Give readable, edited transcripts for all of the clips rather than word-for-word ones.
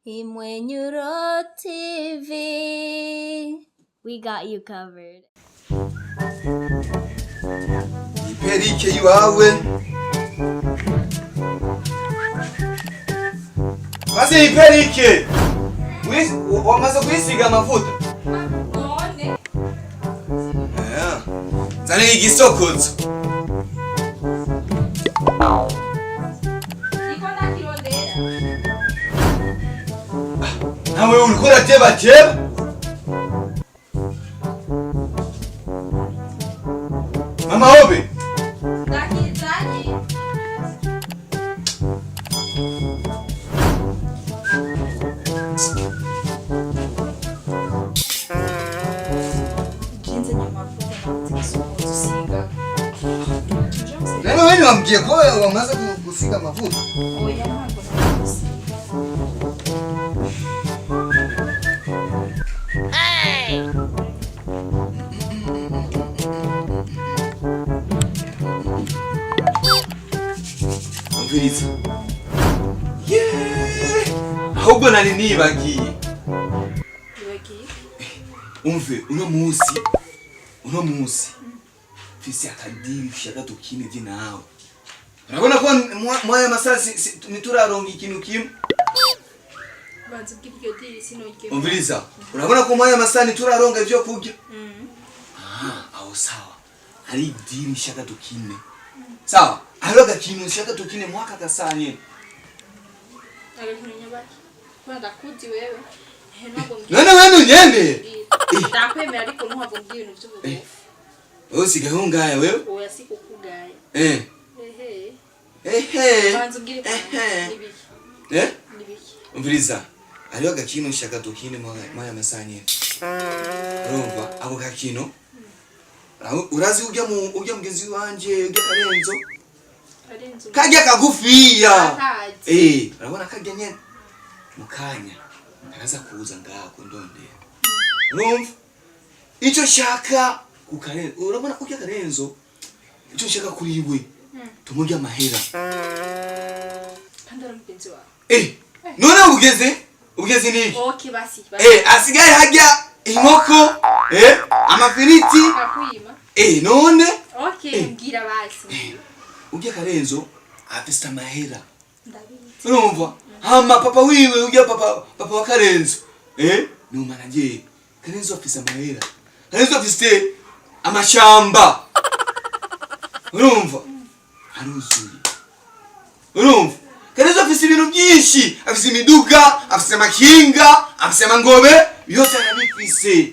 Imwenyuro TV. We got you covered. Iperike iwawe. Maze iperike. Wamaze kwisiga amavuta? None. Zane igisokozo. Nawe urikora teba. Mama Obe. Zaki. Kinze nyamavuta n'amatisuko usiga. Nani wewe wambie ko wamaze gusiga amavuta? Oya ntabwo nagusiga. Umviriza. Ahubwo nari nibagiye. Nibagiye? Umve uno munsi fisi akadiri shaka tukine je nawe. Urabona ko moya masasi nituraronga ikintu kimwe. Banze bw'iryo diri sinogye. Umviriza. Urabona ko moya masani turaronga ivyo kurya. Aho sawa. Hari diri shaka tukine. Sawa. Haloga kintu shaka tukine mwaka gasanye. Agakintu nyabaki. Kwa ndakuzi wewe. None wewe nyende. Ndakwemera ariko ntuhava mbwira ibintu by'ubuvuzi. Wewe sigahungaya wewe? Oya sikukugaya. Ehe. Banze ubwire nibiki. Nibiki. Umviriza. Hariho agakino shaka tukine mwaya masanye. Urumva ako gakino? Urazi ujya mugenzi wanje ujya Karenzo? Kajya kagufiya. Urabona kajya nyene mukanya. Araza kuza ngako ndondera. Urumva? Ico shaka kukarenzo. Urabona ujya Karenzo? Ico shaka kuri iwe. Tumurya amahera. Kandara mugenzi wawe. None ugeze niki? Okay basi. Asigaye hajya inkoko, amafiriti. Akuyima. None? Okay, mbwira basi. Ujya Karenzo afite amahera. Ndabizi. Urumva? Hama papa wiwe ujya papa wa Karenzo. Numana ngiye. Karenzo afite amahera. Karenzo afite amashamba. Urumva? Haruzuye. Urumva? Karenzo afite ibintu byinshi. Afite imiduga, afite amakinga, afite amangobe, byose arabifise.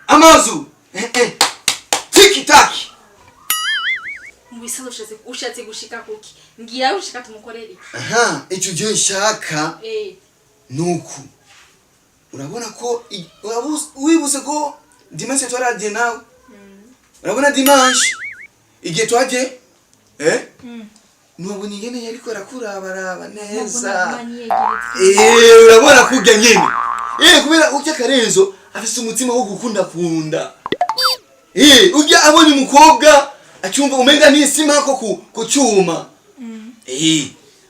Amazu. Tiki taki. Mubisalo ushatse gushika kuki. Ngira ushika tumukorere. Icyo gihe nshaka. Nuku. Urabona ko wibuze ko dimanche twaraje nawe. Urabona dimanche igihe twaje nubu nyene yariko rakurabaraba neza. Urabona kujya nyene. Kubera ujya Karenzo afite umutima wo gukunda kunda. Ujya abonye umukobwa acyumva umenga nisima ko kucuma.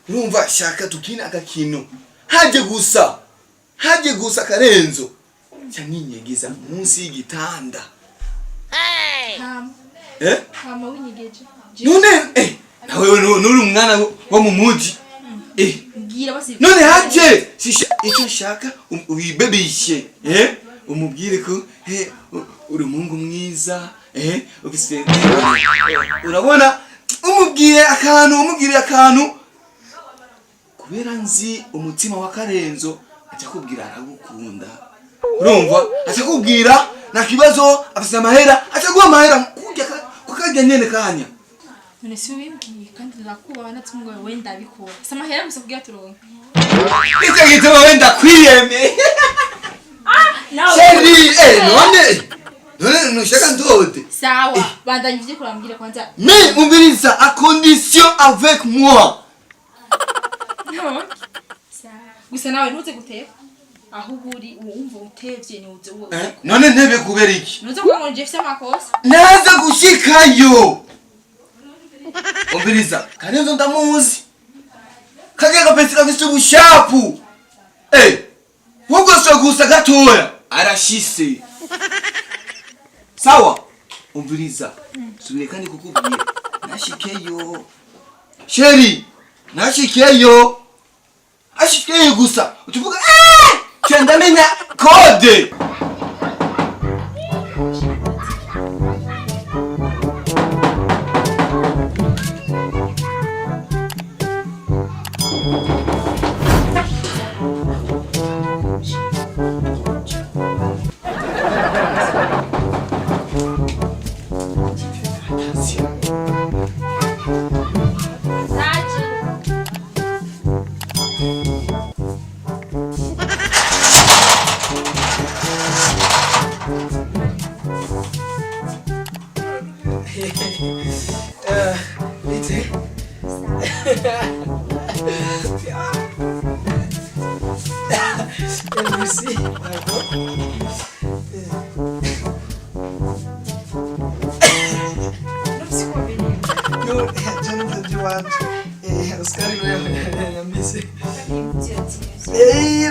Urumva shaka tukina agakino. Haje gusa Karenzo. Cyaninyegeza munsi y'igitanda. Mama winyegeje. None nawe nuri umwana wo mu muji. Ngira basi. None haje icyo shaka ubibebishe. Umubwire ko uri mungu mwiza. Ufise urabona umubwire akantu kubera nzi umutima wa Karenzo atakubwira aragukunda. Urumva atakubwira na kibazo afise amahera ataguha amahera kukajya nyene kanya. None si ubibwiye kandi ndakubaha natumwe wenda bikora. Samahera musabwiye turonka. Icyo gituma wenda kwiyeme. Sheri none nushaka ndote. Sawa, bandanyije kurambira kwanza. Mais umviriza à condition avec moi. No. Sawa. Gusa nawe ntuze guteba. Aho buri wumva utevye ni uze uwo. None ntebe kubera iki? Nuze ko ngo Jeff amakosa. Naza gushikayo. Umviriza, Karenzo ndamuzi. Kage gapesi gafise ubushapu. Wogo gusa gatoya arashise. Sawa? Umviriza. Subire kandi kukubwiye. Nashikeyo. Sheri, nashikeyo. Ashikeyo gusa. Utuvuga cyandamenya code.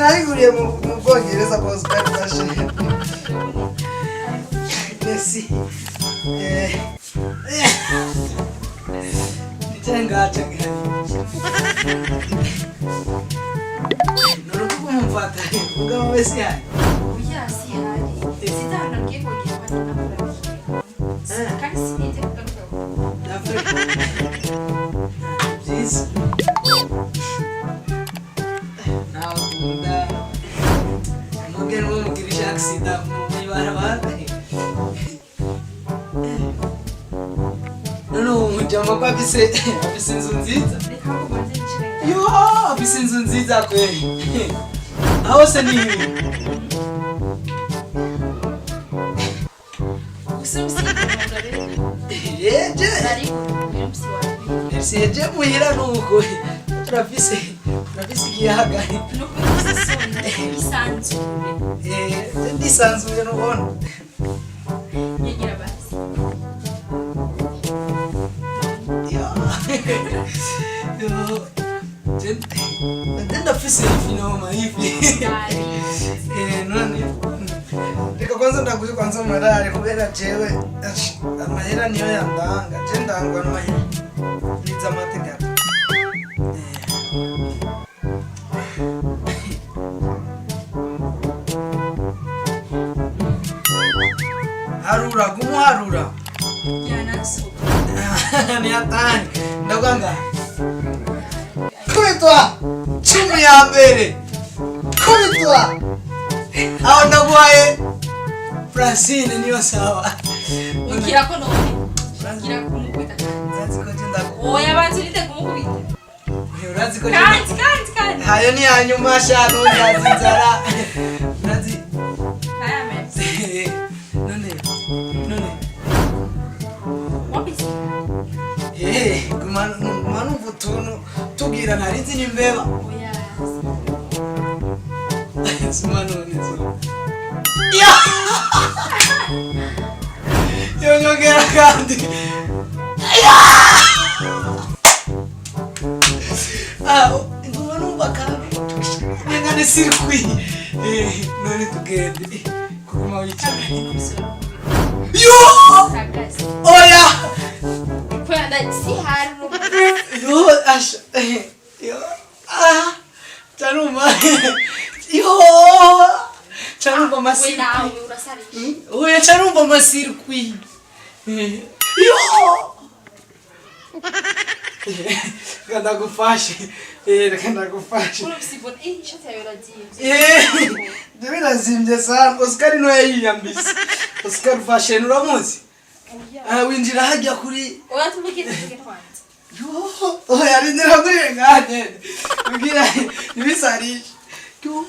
Naiguriye mu Bwongereza kwa Oscar fashe. Messi. Nitenga changa. Norokuko mumfata. Uga Messi ya. Oya si hari. Sitana ngiye kongera kwandika n'ababyeyi. Kandi sinite kugaruka. Please. Mungkin mau mugirisha accident mu ibarabara. No, mujama kwa bise inzu nziza. Reka ngo banze ncire. Yo, bise inzu nziza kweli. Aho se ni Yeje. Merci yeje muhira nuko. Turafise kiyaga. Ndisanzuye nubona. Nyegira basi. Tenda fisi finoma hivi. Nani? Reka kwanza ndaguye kwanza marare kubera jewe amahera niyo yandanga. Je ndangwa n'amahera. Niza amategeko. Harura kumuharura. Yana so. Ni hatari. Ndagwanga. Kubitwa. Chumu ya mbere. Kubitwa. Aho ndagwaye. Francine niyo sawa. Ugira ko none. Ugira ko mukubita. Zazi ko jenda. Oya banzurite kumukubita. Urazi ko Kandi. Hayo ni hanyuma shano yazi nzara. Urazi. Kaya merci. None. Wabisi. Kumanu mvutuntu tugira narizi nimbeba. Oya. Sumanone zo. Yo nyongera kandi. Ngumanu mbakana. Ngane circuit. None tugende. Kuguma wicaye. Yo! Oya! Kwenda si hari no. Yo asha. Yo. Chanuma. Yo! Chanuma masirkwi. We nawe urasari. Oya chanuma masirkwi. Yo! Kanda gufashe. Kanda gufashe. Urabisibona ishati yawe iragiye. Birazimvye sana. Oscar no yiyambise. Oscar fashion uramuzi? Winjira hajya kuri. Oya tumukite kwanza. Yo, oya rindira kuri ngane. Ngira nibisarisha. Yo.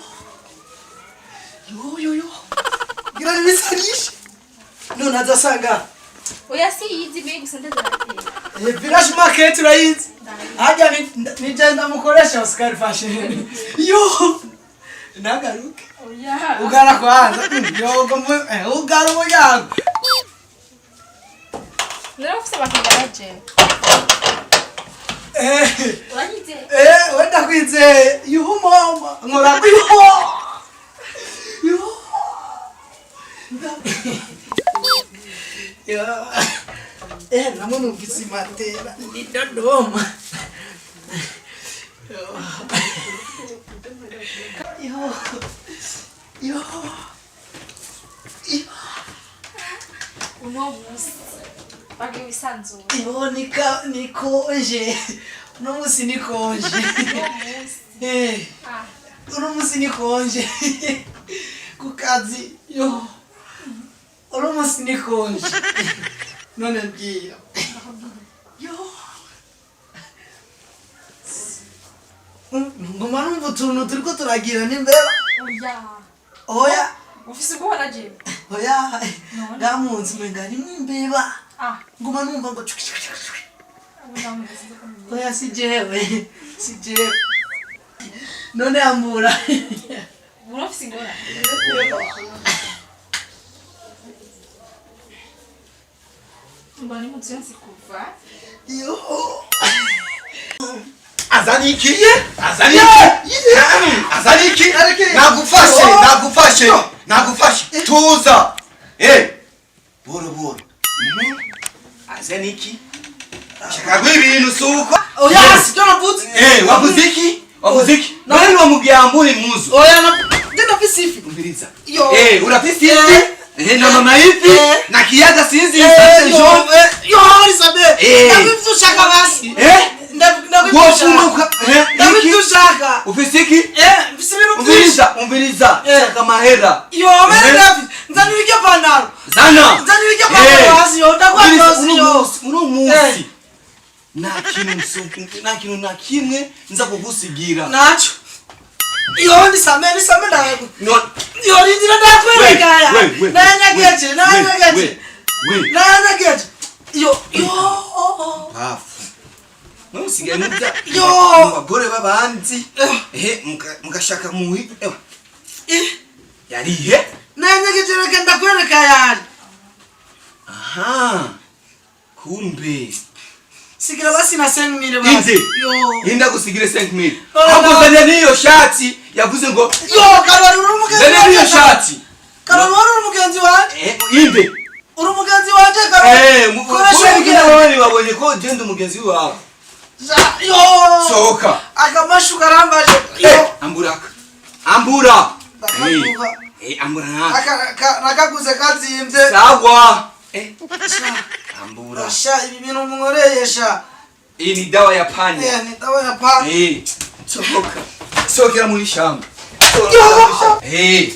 Ngira nibisarisha. None azasanga. Oya si yizi mbe gusendeza ati. Village market urayizi. Hajya nigenda mukoresha Oscar fashion. Yo. Nagaruke. Oya. Ugara kwanza. Yo gomu ugara umuryango. Nero ufise bakigaraje. uranyizeye wenda kwizeye yuhu mama nkora yuhu yuhu namo numvise imatera ni Dodoma yo uno munsi bage wisanzuye nikonje uno munsi nikonje uno munsi nikonje ku kazi yo uno munsi nikonje none mbwira yo ngoma numva utuntu turiko turagira n'imbeba oya ufise ubwoba jewe oya gamunzi umenga harimwo imbeba ah ngoma numva ngo oya si jewe none ambura urafise ingora mbani mutsi yansi kuva yo Azanikiye nagufashe tuza boro azaniki shaka ibintu suko oya si dona putz wabuziki nani wa mugamburi muzo oya ndenda fisifi umbiliza yo urafisi na mama hivi na kiyaga sinzi yo Isabe ndabivushaka basi ndabivushaka ufisiki umbiliza shaka mahera yo mera nzanirike panaro zana nzanirike panaro hasi yo ndagwatosi yo uno munsi nta kintu na kimwe nza kugusigira nacho iyo nisame ndawe yo rindira ndakwereka ya nanyageje yo hafu nusigaye mubya yo abagore babanzi mugashaka muhi yarihe nanyageje reka ndakwereka yari aha kumbe sigira basi na 5000 basi yo inda kusigire 5000 hakuzanya niyo shati yavuze ngo yo karori uri umugenzi zana niyo shati karori uri umugenzi wanje inde uri umugenzi wanje karori kubera iki nawe wabonye ko genda umugenzi wawe yo sohoka akamashu karambaje yo ambura ambura nakaguze kazimvye sawa ambura sha ibi bintu munkoreyesha iyi ni dawa ya panya ni dawa ya panya sohoka sokera muri shamba yo